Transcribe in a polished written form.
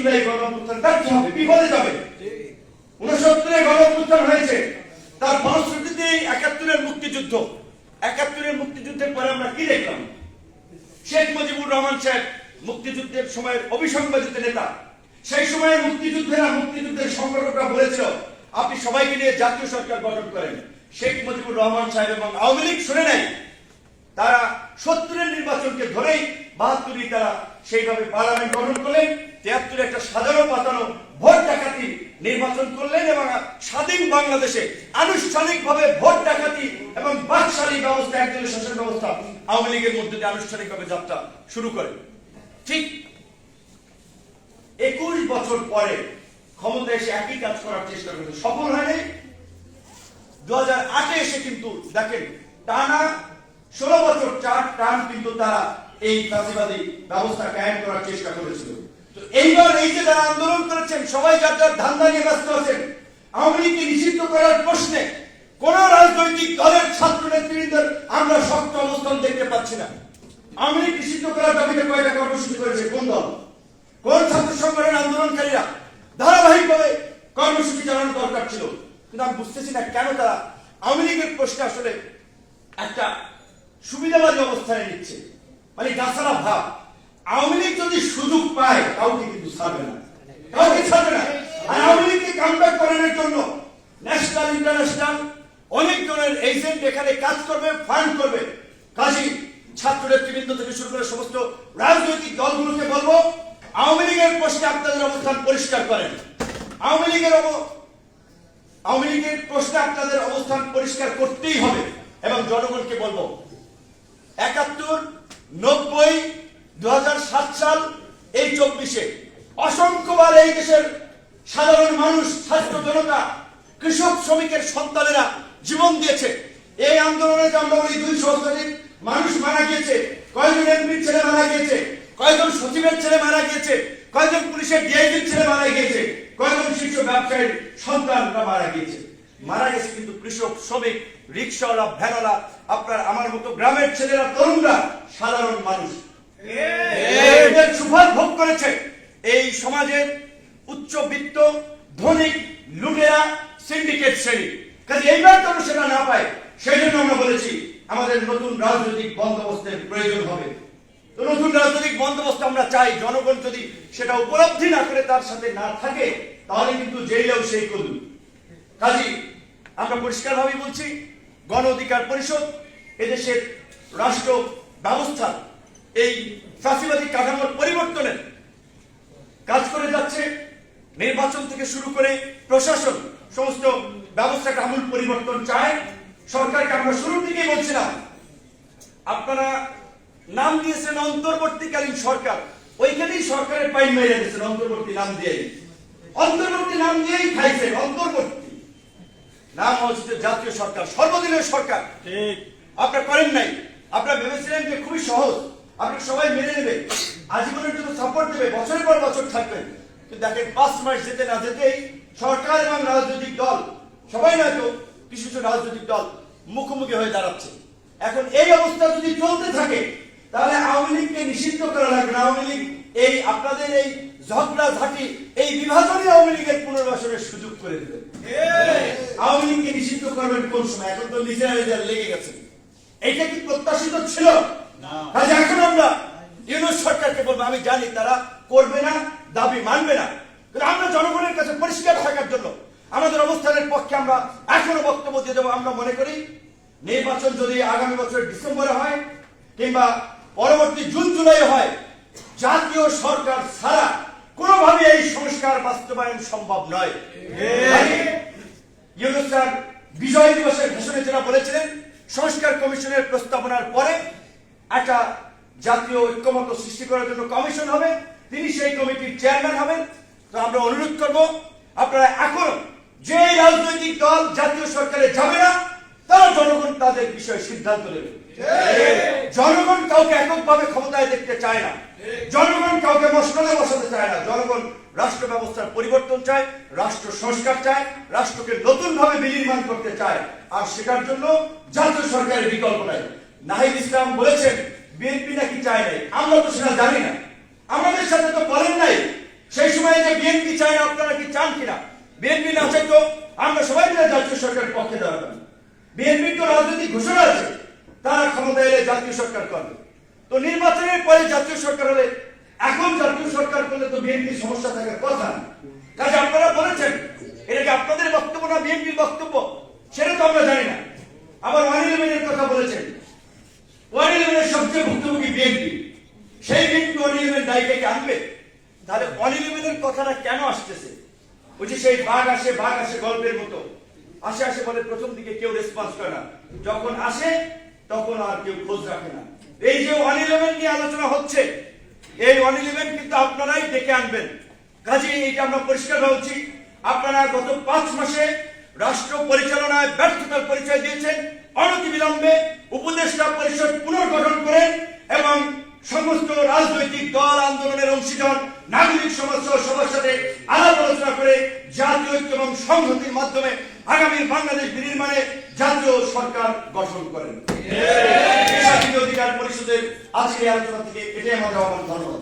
জুলাই গণঅভ্যুত্থান ব্যর্থ হবে, বিফলে যাবে। 69-এ গণঅভ্যুত্থান হয়েছে, তার ফলশ্রুতিতে 71-এর মুক্তিযুদ্ধ। 71-এর মুক্তিযুদ্ধের পরে আমরা কি দেখলাম? শেখ মুজিবুর রহমান সাহেব মুক্তিযুদ্ধের সময়ের অবিসংবাদিত নেতা। সেই সময় মুক্তিযুদ্ধের সংগঠকরা বলেছিল আপনি সবাইকে নিয়ে জাতীয় সরকার গঠন করেন। শেখ মুজিবুর রহমান সাহেব এবং আওয়ামী লীগ শুনে নাই, তারা 70-এর নির্বাচনকে ধরেই 72-ই তারা সেইভাবে পার্লামেন্ট গঠন করলেন। 73-এ একটা সাজানো পাতানো ভোট ডাকাতি নির্বাচন করলেন এবং স্বাধীন বাংলাদেশে আনুষ্ঠানিকভাবে ভোট ডাকাতি এবং বাকশালী ব্যবস্থা, একদলীয় শাসন ব্যবস্থা আওয়ামী লীগের মধ্যে দিয়ে আনুষ্ঠানিকভাবে যাত্রা শুরু করে। ঠিক 21 বছর পরে ক্ষমতা এসে একই কাজ করার চেষ্টা করেছে, সফল হয়নি। 2008-এ এসে কিন্তু দেখেন টানা 16 বছর 4 টার্ম কিন্তু তারা এই ফ্যাসিবাদী ব্যবস্থা কায়েম করার চেষ্টা করেছিল। তো এইবার এই যে যারা আন্দোলন করেছেন সবাই যার যার ধান্দা নিয়ে ব্যস্ত আছেন। আওয়ামী লীগকে নিষিদ্ধ করার প্রশ্নে কোন রাজনৈতিক দলের ছাত্র নেতৃবৃন্দের আমরা শক্ত অবস্থান দেখতে পাচ্ছি না। আওয়ামী লীগ নিষিদ্ধ করার দাবিতে কয়টা কর্মসূচি করেছে কোন দল, কোন ছাত্র সংগঠন আন্দোলনকারীরা? ধারাবাহিকভাবে কর্মসূচি চালানো দরকার ছিল, কিন্তু আমি বুঝতেছি না কেন তারা আওয়ামী লীগের প্রশ্নে আসলে একটা সুবিধাবাদী অবস্থানে নিচ্ছে, মানে গাছারা ভাব। আওয়ামী লীগ যদি সুযোগ পায় কাউকে কিন্তু ছাড়বে না, কাউকে ছাড়বে না। আর আওয়ামী লীগকে কামব্যাক করানোর জন্য ন্যাশনাল ইন্টারন্যাশনাল অনেক ধরনের এজেন্ট এখানে কাজ করবে, ফান্ড করবে। কাজী ছাত্র নেতৃবৃন্দ থেকে শুরু করে সমস্ত রাজনৈতিক দলগুলোকে বলবো আওয়ামী লীগের প্রশ্নে আপনাদের অবস্থান পরিষ্কার করেন। আওয়ামী লীগের প্রশ্নে আপনাদের অবস্থান পরিষ্কার করতেই হবে। এবং জনগণকে বলবো 71, 90, 2007 সাল, এই 24-এ অসংখ্যবার এই দেশের সাধারণ মানুষ, ছাত্র জনতা, কৃষক শ্রমিকের সন্তানেরা জীবন দিয়েছে। এই আন্দোলনে যে আমরা বলি 200 শতাধিক মানুষ মারা গিয়েছে, কয়েকজন এমপির ছেলে মারা গিয়েছে, কয়েকজন সচিবের ছেলে মারা গিয়েছে, কয়েকজন পুলিশের ডিআইজির ছেলে মারা গিয়েছে, কয়েকজন শীর্ষ ব্যবসায়ীর সন্তানরা মারা গিয়েছে। মারা গেছে কিন্তু কৃষক, শ্রমিক, রিক্সাওয়ালা, ভ্যানওয়ালা, আপনার আমার মতো গ্রামের ছেলেরা, তরুণরা, সাধারণ মানুষ এদের সুফল ভোগ করেছে এই সমাজের উচ্চবিত্ত, ধনিক, লুটেরা, সিন্ডিকেট শ্রেণী। কাজে এইবার যেন সেটা না পায়, সেই জন্য আমরা বলেছি আমাদের নতুন রাজনৈতিক বন্দোবস্তের প্রয়োজন হবে। তো নতুন রাজনৈতিক বন্দোবস্ত আমরা চাই। জনগণ যদি সেটা উপলব্ধি না করে, তার সাথে না থাকে, তাহলে কিন্তু জেলেও সেই কদু। কাজী আমরা পরিষ্কারভাবে বলছি, গণ অধিকার পরিষদ এদেশের রাষ্ট্র ব্যবস্থা এই ফ্যাসিবাদী কাঠামোর পরিবর্তনের কাজ করে যাচ্ছে। নির্বাচন থেকে শুরু করে প্রশাসন, সমস্ত ব্যবস্থাকে আমূল পরিবর্তন চায়। সরকারকে আমরা শুরুর দিকেই বলছিলাম, আপনারা নাম দিয়েছেন অন্তর্বর্তীকালীন সরকার, ওইখানেই সরকারের পাইন মেরে দিয়েছেন অন্তর্বর্তী নাম দিয়েই। অন্তর্বর্তী নাম দিয়েই খাইছেন। অন্তর্বর্তী নাম হচ্ছে জাতীয় সরকার, সর্বদলীয় সরকার। ঠিক আপনারা করেন নাই। আপনারা ভেবেছিলেন যে খুবই সহজ, আপনারা সবাই মেনে নেবে, আজীবনের জন্য সাপোর্ট দেবে, বছরের পর বছর থাকবেন। কিন্তু দেখেন 5 মাস যেতে না যেতেই সরকার এবং রাজনৈতিক দল, সবাই নয়তো কিছু কিছু রাজনৈতিক দল মুখোমুখি হয়ে দাঁড়াচ্ছে। এখন এই অবস্থা যদি চলতে থাকে, তাহলে আওয়ামী লীগকে নিষিদ্ধ করা লাগবে না। আওয়ামী লীগ এই আপনাদের এই ঝগড়া ঝাঁটি, এই বিভাজনই আওয়ামী লীগের পুনর্বাসনের সুযোগ করে দেবে। আওয়ামী লীগকে নিষিদ্ধ করবেন কোন সময়? এখন তো নিজেরা লেগে গেছে। এইটা কি প্রত্যাশিত ছিল? কাজে এখন আমরা ইউনূস সরকারকে বলবো, আমি জানি তারা করবে না, দাবি মানবে না, কিন্তু আমরা জনগণের কাছে পরিষ্কার থাকার জন্য আমাদের অবস্থানের পক্ষে আমরা এখনো বক্তব্য দিয়ে দেবো। আমরা মনে করি নির্বাচন যদি আগামী বছর ডিসেম্বরে হয় কিংবা পরবর্তী জুন জুলাই হয়, জাতীয় সরকার ছাড়া কোনোভাবে এই সংস্কার বাস্তবায়ন সম্ভব নয়। ইউনূস স্যার বিজয় দিবসের ভাষণে যেটা বলেছিলেন, সংস্কার কমিশনের প্রস্তাবনার পরে একটা জাতীয় ঐক্যমত সৃষ্টি করার জন্য কমিশন হবে, তিনি সেই কমিটির চেয়ারম্যান হবেন। তো আমরা অনুরোধ করব, আপনারা এখন যে রাজনৈতিক দল জাতীয় সরকারে যাবে না, তারা জনগণ তাদের বিষয়ে সিদ্ধান্ত নেবে। জনগণ কাউকে এককভাবে ক্ষমতায় দেখতে চায় না, জনগণ কাউকে মসনদে বসাতে চায় না। জনগণ রাষ্ট্র ব্যবস্থার পরিবর্তন চায়, রাষ্ট্র সংস্কার চায়, রাষ্ট্রকে নতুন ভাবে বিনির্মাণ করতে চায়। আর সেটার জন্য জাতীয় সরকারের বিকল্প নাই। নাহিদ ইসলাম বলেছেন বিএনপি নাকি চায় নাই, আমরা তো সেটা জানি না, আমাদের সাথে তো বলেন নাই। সেই সময় ঘোষণায় যে বিএনপি চায় না, আপনারা কি চান কিনা? বিএনপি না চাই তো আমরা সবাই মিলে জাতীয় সরকারের পক্ষে দাঁড়াবেন। বিএনপির তো রাজনৈতিক ঘোষণা আছে, তারা ক্ষমতা এলে জাতীয় সরকার করবে। তো নির্বাচনের পরে জাতীয় সরকার হলে, এখন জাতীয় সরকার করলে তো বিএনপির সমস্যা থাকার কথা না। কাজে আপনারা বলেছেন, এটা কি আপনাদের বক্তব্য না বিএনপির বক্তব্য, সেটা তো আমরা জানি না। আবার 111-এর কথা বলেছেন, 111-এর সবচেয়ে ভুক্তভোগী বিএনপি, সেই বিএনপি 111 দায়িত্বকে আনবে। তাহলে 111-এর কথাটা কেন আসতেছে? ওই যে সেই বাঘ আসে গল্পের মতো, আসে বলে প্রথম দিকে কেউ রেসপন্স করে না, যখন আসে তখন আর কেউ খোঁজ রাখে না। এই যে 111 নিয়ে আলোচনা হচ্ছে, এই 111 কিন্তু আপনারাই ডেকে আনবেন। কাজে এইটা আমরা পরিষ্কার বলছি, আপনারা গত 5 মাসে রাষ্ট্র পরিচালনায় ব্যর্থতার পরিচয় দিয়েছেন। অনতিবিলম্বে উপদেষ্টা পরিষদ পুনর্গঠন করেন এবং সমস্ত রাজনৈতিক দল, আন্দোলনের অংশীদার, নাগরিক সমাজ সহ সবার সাথে আলাপ আলোচনা করে জাতীয় ঐক্য এবং সংহতির মাধ্যমে আগামী বাংলাদেশ বিনির্মাণে জাতীয় সরকার গঠন করেন। অধিকার পরিষদের আজকের আলোচনা থেকে এটাই আমাদের আহ্বান। ধন্যবাদ।